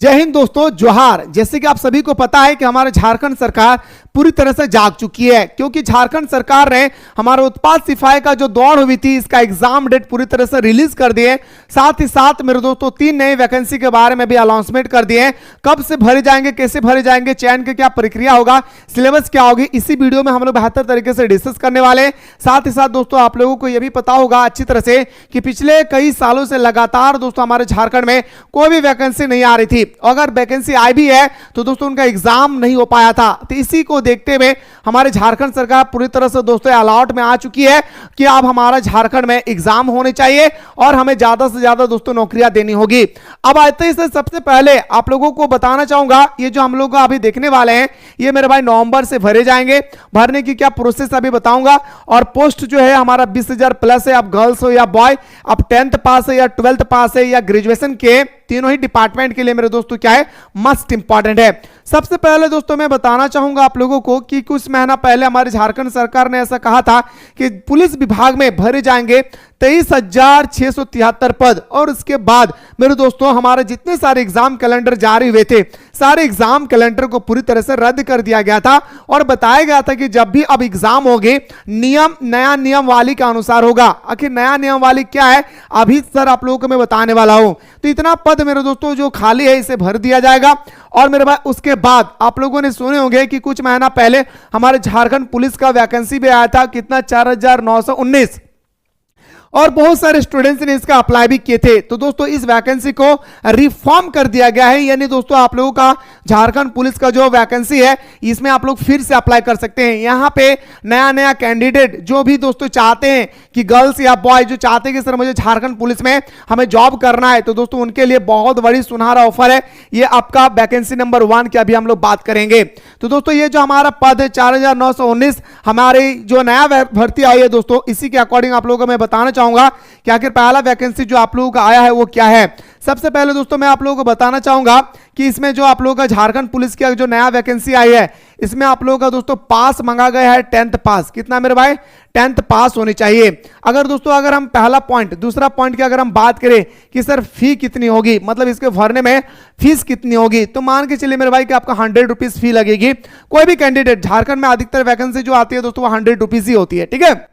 जय हिंद दोस्तों, जोहार। जैसे कि आप सभी को पता है कि हमारे झारखंड सरकार पूरी तरह से जाग चुकी है, क्योंकि झारखंड सरकार ने हमारा उत्पाद सिपाही का जो दौड़ हुई थी इसका एग्जाम डेट पूरी तरह से रिलीज कर दिए। साथ ही साथ मेरे दोस्तों 3 नई वैकेंसी के बारे में भी अनाउंसमेंट कर दिए। कब से भरे जाएंगे, कैसे भरे जाएंगे, चयन की क्या प्रक्रिया होगा, सिलेबस क्या होगी, इसी वीडियो में हम लोग बेहतर तरीके से डिस्कस करने वाले हैं। साथ ही साथ दोस्तों आप लोगों को यह भी पता होगा अच्छी तरह से कि पिछले कई सालों से लगातार दोस्तों हमारे झारखंड में कोई भी वैकेंसी नहीं आ रही थी। अगर वैकेंसी आई भी है तो दोस्तों उनका एग्जाम नहीं हो पाया था। तो इसी को देखते हुए हमारे झारखंड सरकार पूरी तरह से दोस्तों अलर्ट में आ चुकी है कि अब हमारा झारखंड में एग्जाम होने चाहिए और हमें ज्यादा से ज्यादा दोस्तों नौकरियां देनी होगी। अब आते ही सबसे पहले आप लोगों को बताना चाहूंगा, ये जो हम लोग अभी देखने वाले हैं ये मेरे भाई नवंबर से भरे जाएंगे। भरने की क्या प्रोसेस अभी बताऊंगा। और पोस्ट जो है हमारा 20,000 प्लस है। आप गर्ल्स हो या बॉय, आप 10th पास है या 12th पास है या ग्रेजुएशन के, तीनों ही डिपार्टमेंट के लिए मेरे दोस्तों क्या है, मस्ट इंपॉर्टेंट है। सबसे पहले दोस्तों मैं बताना चाहूंगा आप लोगों को कि कुछ महीना पहले हमारी झारखंड सरकार ने ऐसा कहा था कि पुलिस विभाग में भरे जाएंगे 23,673 पद। और उसके बाद मेरे दोस्तों हमारे जितने सारे एग्जाम कैलेंडर जारी हुए थे, सारे एग्जाम कैलेंडर को पूरी तरह से रद्द कर दिया गया था और बताया गया था कि जब भी अब एग्जाम होंगे नियम नया नियमावली के अनुसार होगा। आखिर नया नियमावली क्या है अभी सर आप लोगों को मैं बताने वाला हूं। तो इतना पद मेरे दोस्तों जो खाली है इसे भर दिया जाएगा। और मेरे भाई उसके बाद आप लोगों ने सुने होंगे कि कुछ महीना पहले हमारे झारखंड पुलिस का वैकेंसी भी आया था, कितना 4,919, और बहुत सारे स्टूडेंट्स ने इसका अप्लाई भी किए थे। तो दोस्तों इस वैकेंसी को रिफॉर्म कर दिया गया है, यानी दोस्तों आप लोगों का झारखंड पुलिस का जो वैकेंसी है इसमें आप लोग फिर से अप्लाई कर सकते हैं। यहां पे नया नया कैंडिडेट जो भी दोस्तों चाहते हैं कि गर्ल्स या बॉय जो चाहते हैं कि सर मुझे झारखंड पुलिस में हमें जॉब करना है, तो दोस्तों उनके लिए बहुत बड़ी सुनहरा ऑफर है। ये आपका वैकेंसी नंबर 1 की अभी हम लोग बात करेंगे। तो दोस्तों ये जो हमारा पद है 4,919, हमारी जो नया भर्ती आई है दोस्तों, इसी के अकॉर्डिंग आप लोगों को मैं बताना चाहूंगा कि आखिर पहला वैकेंसी जो आप लोगों का आया है वो क्या है। सबसे पहले दोस्तों मैं आप लोगों को बताना चाहूंगा कि इसमें जो आप लोगों का झारखंड पुलिस की जो नया वैकेंसी आई है इसमें आप लोगों का दोस्तों पास मांगा गया है 10th पास। कितना मेरे भाई, 10th पास होनी चाहिए। अगर दोस्तों अगर हम पहला पॉइंट, दूसरा पॉइंट की अगर हम बात करें कि सर फी कितनी होगी, मतलब इसके भरने में फीस कितनी होगी, तो मान के चलिए मेरे भाई कि आपका 100 रुपीज फी लगेगी। कोई भी कैंडिडेट, झारखंड में अधिकतर वैकेंसी जो आती है दोस्तों वो 100 रुपीज ही होती है, ठीक है।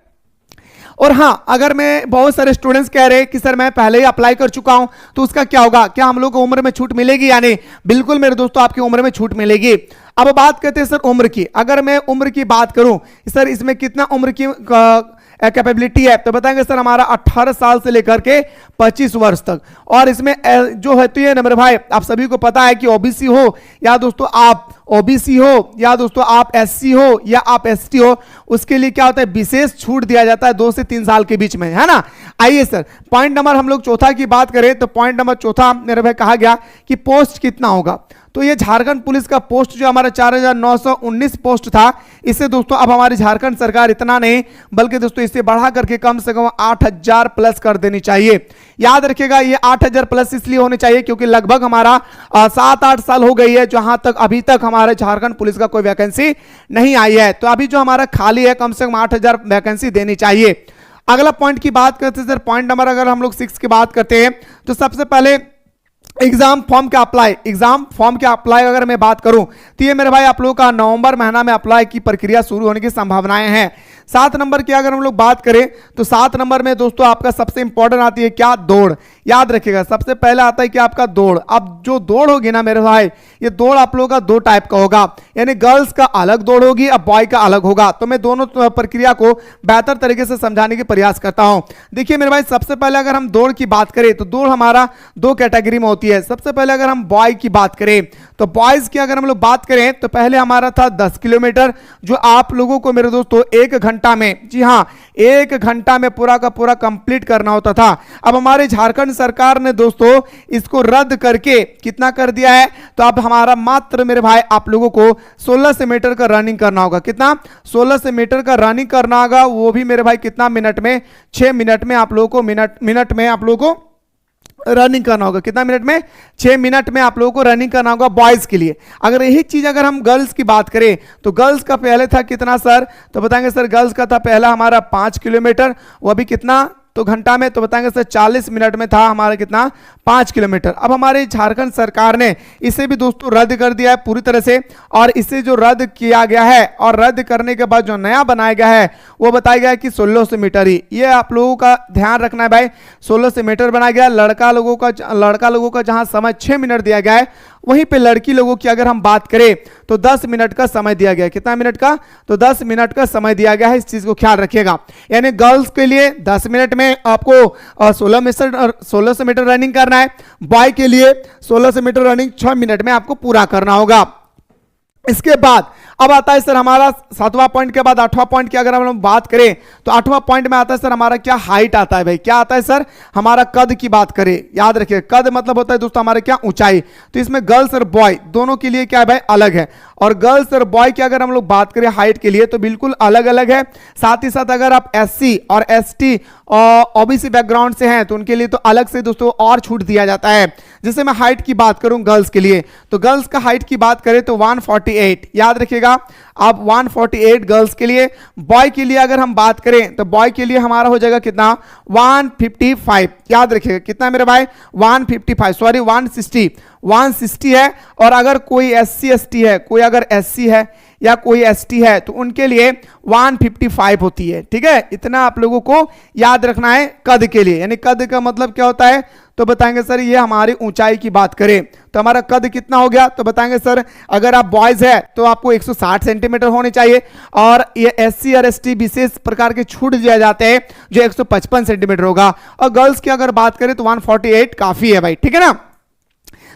और हां, अगर मैं बहुत सारे स्टूडेंट्स कह रहे हैं कि सर मैं पहले ही अप्लाई कर चुका हूं तो उसका क्या होगा, क्या हम लोग को उम्र में छूट मिलेगी या नहीं? बिल्कुल मेरे दोस्तों आपकी उम्र में छूट मिलेगी। अब बात करते हैं सर उम्र की। अगर मैं उम्र की बात करूं सर इसमें कितना उम्र की कैपेबिलिटी है, तो बताएंगे सर हमारा 18 साल से लेकर के 25 वर्ष तक। और इसमें जो है तो ये नंबर भाई आप सभी को पता है कि ओबीसी हो या दोस्तों आप ओबीसी हो या दोस्तों आप एससी हो या आप एसटी हो, उसके लिए क्या होता है, विशेष छूट दिया जाता है 2 से 3 साल के बीच में, है ना। आइए सर पॉइंट नंबर हम लोग चौथा की बात करें तो पॉइंट नंबर चौथा मेरे भाई कहा गया कि पोस्ट कितना होगा। तो ये झारखंड पुलिस का पोस्ट जो हमारा 4,919 पोस्ट था, इससे दोस्तों अब हमारी झारखंड सरकार इतना नहीं बल्कि दोस्तों इसे बढ़ा करके कम से कम 8,000 प्लस कर देनी चाहिए। याद रखिएगा ये 8,000 प्लस इसलिए होने चाहिए क्योंकि लगभग हमारा 7-8 साल हो गई है जहां तक अभी तक हमारे झारखंड पुलिस का कोई वैकेंसी नहीं आई है। तो अभी जो हमारा खाली है कम से कम 8,000 वैकेंसी देनी चाहिए। अगला पॉइंट की बात करते हैं सर, पॉइंट नंबर अगर हम लोग 6 की बात करते हैं तो सबसे पहले एग्जाम फॉर्म के अप्लाई। एग्जाम फॉर्म के अप्लाई अगर मैं बात करूं तो ये मेरे भाई आप लोगों का नवंबर महीना में अप्लाई की प्रक्रिया शुरू होने की संभावनाएं हैं। 7 नंबर की अगर हम लोग बात करें तो 7 नंबर में दोस्तों आपका सबसे इंपॉर्टेंट आती है क्या, दौड़। याद रखिएगा सबसे पहले आता है कि आपका दौड़। अब जो दौड़ होगी ना मेरे भाई, ये दौड़ आप लोगों का 2 टाइप का होगा, यानी गर्ल्स का अलग दौड़ होगी और बॉय का अलग होगा। तो मैं दोनों प्रक्रिया को बेहतर तरीके से समझाने की प्रयास करता हूं। देखिए मेरे भाई सबसे पहले अगर हम दौड़ की बात करें तो दौड़ हमारा 2 कैटेगरी में होती है। सबसे पहले अगर हम बॉय की बात करें तो बॉयज की अगर हम लोग बात करें तो पहले हमारा था 10 किलोमीटर जो आप लोगों को मेरे दोस्तों 1 घंटा में, जी हां 1 घंटा में पूरा का पूरा कंप्लीट करना होता था। अब हमारे झारखंड सरकार ने दोस्तों इसको रद्द करके कितना कर दिया है, तो अब हमारा मात्र मेरे भाई आप लोगों को 1600 मीटर का रनिंग करना होगा। कितना, 1600 मीटर का रनिंग करना होगा, वो भी मेरे भाई कितना मिनट में, 6 मिनट में आप लोगों को मिनट में आप लोगों को रनिंग करना होगा। कितना मिनट में, 6 मिनट में आप लोगों को रनिंग करना होगा बॉयज के लिए। अगर यही चीज अगर हम गर्ल्स की बात करें तो गर्ल्स का पहले था कितना सर, तो बताएंगे सर गर्ल्स का था पहला हमारा 5 किलोमीटर, वह भी कितना तो घंटा में तो बताएंगे सर 40 मिनट में था हमारा कितना 5 किलोमीटर। अब हमारे झारखंड सरकार ने इसे भी दोस्तों रद्द कर दिया है पूरी तरह से, और इसे जो रद्द किया गया है और रद्द करने के बाद जो नया बनाया गया है वो बताया गया है कि 1600 मीटर ही। ये आप लोगों का ध्यान रखना है भाई, 1600 मीटर बनाया गया। लड़का लोगों का जहां समय 6 मिनट दिया गया है, वहीं पे लड़की लोगों की अगर हम बात करें तो 10 मिनट का समय दिया गया है। कितना मिनट का? तो 10 मिनट का समय दिया गया है, इस चीज को ख्याल रखिएगा। यानी गर्ल्स के लिए 10 मिनट में आपको 1600 मीटर रनिंग करना है, बॉय के लिए 1600 मीटर रनिंग 6 मिनट में आपको पूरा करना होगा। इसके बाद अब आता है सर हमारा 7वां पॉइंट के बाद 8वां पॉइंट की अगर हम लोग बात करें तो 8वां पॉइंट में आता है सर हमारा क्या हाइट आता है भाई, क्या आता है सर हमारा कद की बात करें। याद रखिए कद मतलब होता है दोस्तों हमारे क्या ऊंचाई। तो इसमें गर्ल्स और बॉय दोनों के लिए क्या है भाई अलग है, और गर्ल्स और बॉय की अगर हम लोग बात करें हाइट के लिए तो बिल्कुल अलग अलग है। साथ ही साथ अगर आप SC और ST और OBC बैकग्राउंड से हैं तो उनके लिए तो अलग से दोस्तों और छूट दिया जाता है। जैसे मैं हाइट की बात करूं गर्ल्स के लिए, तो गर्ल्स का हाइट की बात करें तो 148, याद रखिएगा आप 148 गर्ल्स के लिए। बॉय के लिए अगर हम बात करें तो बॉय के लिए हमारा हो जाएगा कितना 155, याद रखिएगा कितना मेरे भाई 155 सॉरी 160 है। और अगर कोई SC ST है, कोई अगर SC है या कोई ST है तो उनके लिए 155 होती है। ठीक है, इतना आप लोगों को याद रखना है कद के लिए। यानी कद का मतलब क्या होता है तो बताएंगे सर ये हमारी ऊंचाई की बात करें तो हमारा कद कितना हो गया, तो बताएंगे सर अगर आप बॉयज है तो आपको 160 सेंटीमीटर होने चाहिए, और ये SC और ST विशेष प्रकार के छूट दिए जाते हैं जो 155 सेंटीमीटर होगा। और गर्ल्स की अगर बात करें तो 148 काफी है भाई, ठीक है ना।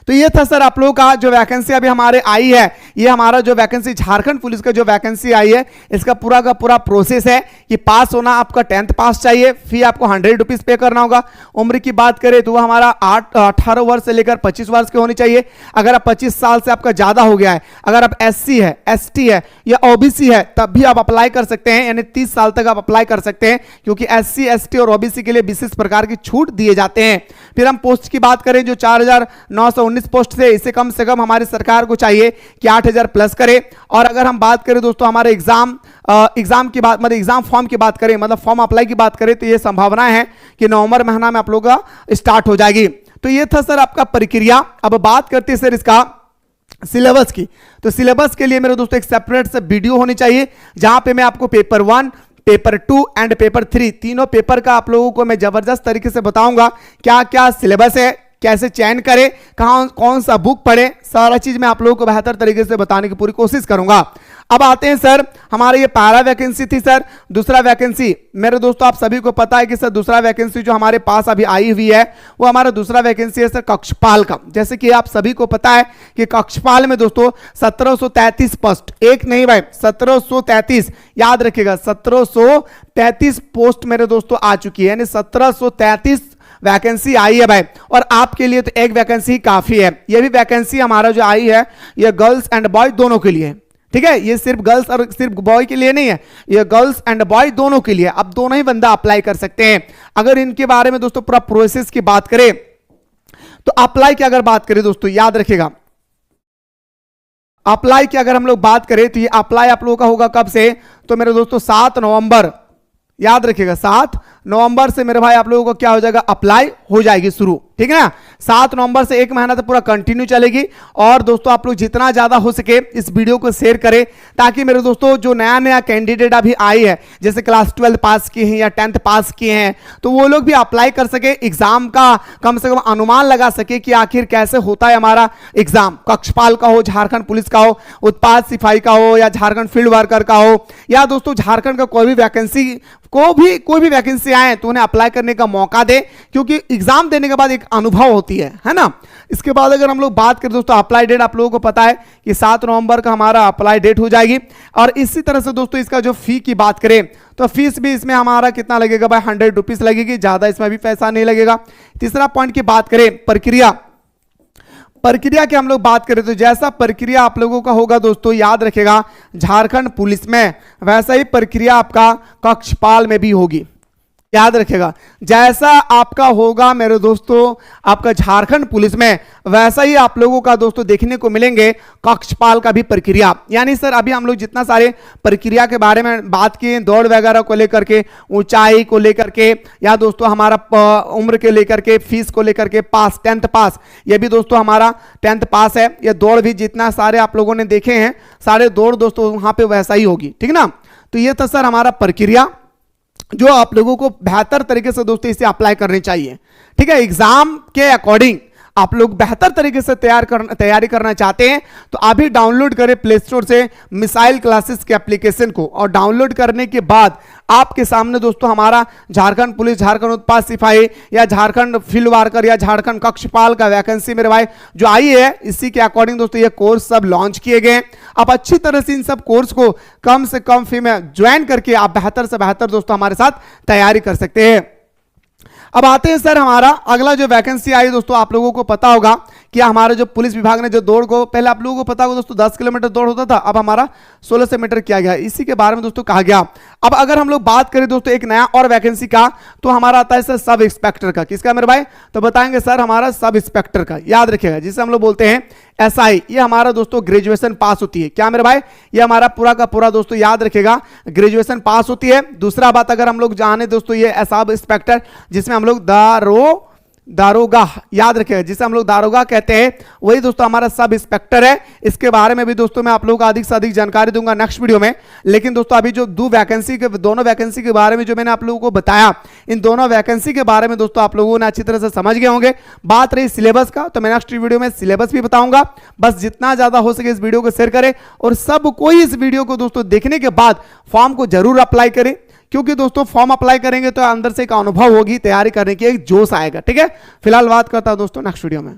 तो ये था सर आप लोगों का जो वैकेंसी अभी हमारे आई है, ये हमारा जो वैकेंसी झारखंड पुलिस का जो वैकेंसी आई है इसका पूरा का पूरा प्रोसेस है कि पास होना आपका 10th पास चाहिए, फी आपको 100 रुपीज पे करना होगा। उम्र की बात करें तो वो हमारा 18 वर्ष से लेकर 25 वर्ष के होनी चाहिए। अगर आप 25 साल से आपका ज्यादा हो गया है, अगर आप SC है ST है या OBC है तब भी आप अप्लाई कर सकते हैं, यानी 30 साल तक आप अप्लाई कर सकते हैं, क्योंकि SC ST और OBC के लिए विशेष प्रकार की छूट दिए जाते हैं। फिर हम पोस्ट की बात करें जो 4919 पोस्ट से इसे कम से कम हमारी सरकार को चाहिए कि 8000 प्लस करे। और अगर हम बात करें दोस्तों हमारे एग्जाम की बात मतलब एग्जाम फॉर्म की बात करें, मतलब फॉर्म अप्लाई की बात करें तो ये संभावना है कि नवंबर महीना में आप लोगों का स्टार्ट हो जाएगी। तो ये था सर आपका प्रक्रिया। अब बात करते हैं सर इसका सिलेबस की। तो सिलेबस के लिए मेरे दोस्तों एक सेपरेट से वीडियो होनी चाहिए जहां पे मैं आपको पेपर 1 पेपर 2 एंड पेपर 3 तीनों पेपर का आप लोगों को मैं जबरदस्त तरीके से बताऊंगा क्या क्या सिलेबस है, कैसे चयन करें, कहां कौन सा बुक पढ़े, सारा चीज मैं आप लोगों को बेहतर तरीके से बताने की पूरी कोशिश करूंगा। अब आते हैं सर हमारे ये पहला वैकेंसी थी सर। दूसरा वैकेंसी मेरे दोस्तों आप सभी को पता है कि सर दूसरा वैकेंसी जो हमारे पास अभी आई हुई है वो हमारा दूसरा वैकेंसी है सर कक्षपाल का। जैसे कि आप सभी को पता है कि कक्षपाल में दोस्तों 1733 पोस्ट, एक नहीं भाई 1733, याद रखिएगा 1733 पोस्ट मेरे दोस्तों आ चुकी है, यानी 1733 वैकेंसी आई है भाई। और आपके लिए तो एक वैकेंसी काफी है। ये भी वैकेंसी हमारा जो आई है ये गर्ल्स एंड बॉय दोनों के लिए, ठीक है, ये सिर्फ गर्ल्स और सिर्फ बॉय के लिए नहीं है, ये गर्ल्स एंड बॉय दोनों के लिए। अब दोनों ही बंदा अप्लाई कर सकते हैं। अगर इनके बारे में दोस्तों पूरा प्रोसेस की बात करें तो अप्लाई की अगर बात करें दोस्तों याद रखिएगा, अप्लाई की अगर हम लोग बात करें तो ये अप्लाई आप लोगों का होगा कब से, तो मेरे दोस्तों 7 नवंबर, याद रखिएगा 7 नवंबर से मेरे भाई आप लोगों को क्या हो जाएगा अप्लाई हो जाएगी शुरू, ठीक है ना। 7 नवंबर से 1 महीना तक पूरा कंटिन्यू चलेगी। और दोस्तों आप लोग जितना ज्यादा हो सके इस वीडियो को शेयर करें ताकि मेरे दोस्तों जो नया नया कैंडिडेट अभी आई है, जैसे क्लास 12 पास किए हैं या 10th पास किए हैं, तो वो लोग भी अप्लाई कर सके, एग्जाम का कम से कम अनुमान लगा सके कि आखिर कैसे होता है हमारा एग्जाम। कक्षपाल का हो, झारखंड पुलिस का हो, उत्पाद सिपाही का हो, या झारखंड फील्ड वर्कर का हो, या दोस्तों झारखंड का कोई भी वैकेंसी कोई भी वैकेंसी आए तो उन्हें अप्लाई करने का मौका दे, क्योंकि एग्जाम देने के बाद एक अनुभव होती है ना। इसके बाद अगर हम लोग बात करें दोस्तों अप्लाई डेट आप लोगों को पता है कि 7 नवंबर का हमारा अप्लाई डेट हो जाएगी। और इसी तरह से दोस्तों इसका जो फी की बात करें तो फीस भी इसमें हमारा कितना लगेगा भाई 100 रुपीज लगेगी, ज्यादा इसमें भी पैसा नहीं लगेगा। तीसरा पॉइंट की बात करें प्रक्रिया की हम लोग बात करें तो जैसा प्रक्रिया आप लोगों का होगा दोस्तों याद रखेगा झारखंड पुलिस में, वैसा ही प्रक्रिया आपका कक्षपाल में भी होगी, याद रखिएगा, जैसा आपका होगा मेरे दोस्तों आपका झारखंड पुलिस में, वैसा ही आप लोगों का दोस्तों देखने को मिलेंगे कक्षपाल का भी प्रक्रिया। यानी सर अभी हम लोग जितना सारे प्रक्रिया के बारे में बात किए, दौड़ वगैरह को लेकर के, ऊंचाई को लेकर के, या दोस्तों हमारा उम्र के लेकर के, फीस को लेकर के, पास 10th पास, ये भी दोस्तों हमारा 10th पास है। ये दौड़ भी जितना सारे आप लोगों ने देखे हैं सारे दौड़ दोस्तों वहां पे वैसा ही होगी, ठीक ना। तो ये था सर हमारा प्रक्रिया जो आप लोगों को बेहतर तरीके से दोस्तों इसे अप्लाई करनी चाहिए, ठीक है। एग्जाम के अकॉर्डिंग आप लोग बेहतर तरीके से तैयारी करना चाहते हैं तो अभी डाउनलोड करें प्ले स्टोर से मिसाइल क्लासेस के एप्लीकेशन को, और डाउनलोड करने के बाद आपके सामने दोस्तों हमारा झारखंड पुलिस, झारखंड उत्पाद सिपाही, या झारखंड फील्ड वर्कर, या झारखंड कक्षपाल का वैकेंसी मेरे भाई जो आई है, इसी के अकॉर्डिंग दोस्तों ये कोर्स सब लॉन्च किए गए। आप अच्छी तरह से इन सब कोर्स को कम से कम फी में ज्वाइन करके आप बेहतर से बेहतर दोस्तों हमारे साथ तैयारी कर सकते हैं। अब आते हैं सर हमारा अगला जो वैकेंसी आई दोस्तों, आप लोगों को पता होगा कि हमारे जो पुलिस विभाग ने जो दौड़ को, पहले आप लोगों को पता होगा दोस्तों 10 किलोमीटर दौड़ होता था, अब हमारा 1600 मीटर किया गया, इसी के बारे में दोस्तों कहा गया। अब अगर हम लोग बात करें दोस्तों एक नया और वैकेंसी का, तो हमारा आता है सर सब इंस्पेक्टर का। किसका मेरे भाई? तो बताएंगे सर हमारा सब इंस्पेक्टर का। याद रखिएगा जिसे हम लोग बोलते हैं SI, ये हमारा दोस्तों ग्रेजुएशन पास होती है। क्या मेरे भाई? ये हमारा पूरा का पूरा दोस्तों याद रखिएगा ग्रेजुएशन पास होती है। दूसरा बात अगर हम लोग जाने दोस्तों ये सब इंस्पेक्टर जिसमें हम लोग दारोगा, याद रखिएगा जिसे हम लोग दारोगा कहते हैं, वही दोस्तों हमारा सब इंस्पेक्टर है। इसके बारे में भी दोस्तों मैं आप लोगों को अधिक से अधिक जानकारी दूंगा नेक्स्ट वीडियो में। लेकिन दोस्तों अभी जो दोनों वैकेंसी के बारे में जो मैंने आप लोगों को बताया, इन दोनों वैकेंसी के बारे में दोस्तों आप लोगों ने अच्छी तरह से समझ गए होंगे। बात रही सिलेबस का, तो मैं नेक्स्ट वीडियो में सिलेबस भी बताऊंगा। बस जितना ज्यादा हो सके इस वीडियो को शेयर करें, और सब कोई इस वीडियो को दोस्तों देखने के बाद फॉर्म को जरूर अप्लाई करें, क्योंकि दोस्तों फॉर्म अप्लाई करेंगे तो अंदर से एक अनुभव होगी, तैयारी करने की एक जोश आएगा, ठीक है। फिलहाल बात करता हूं दोस्तों नेक्स्ट वीडियो में।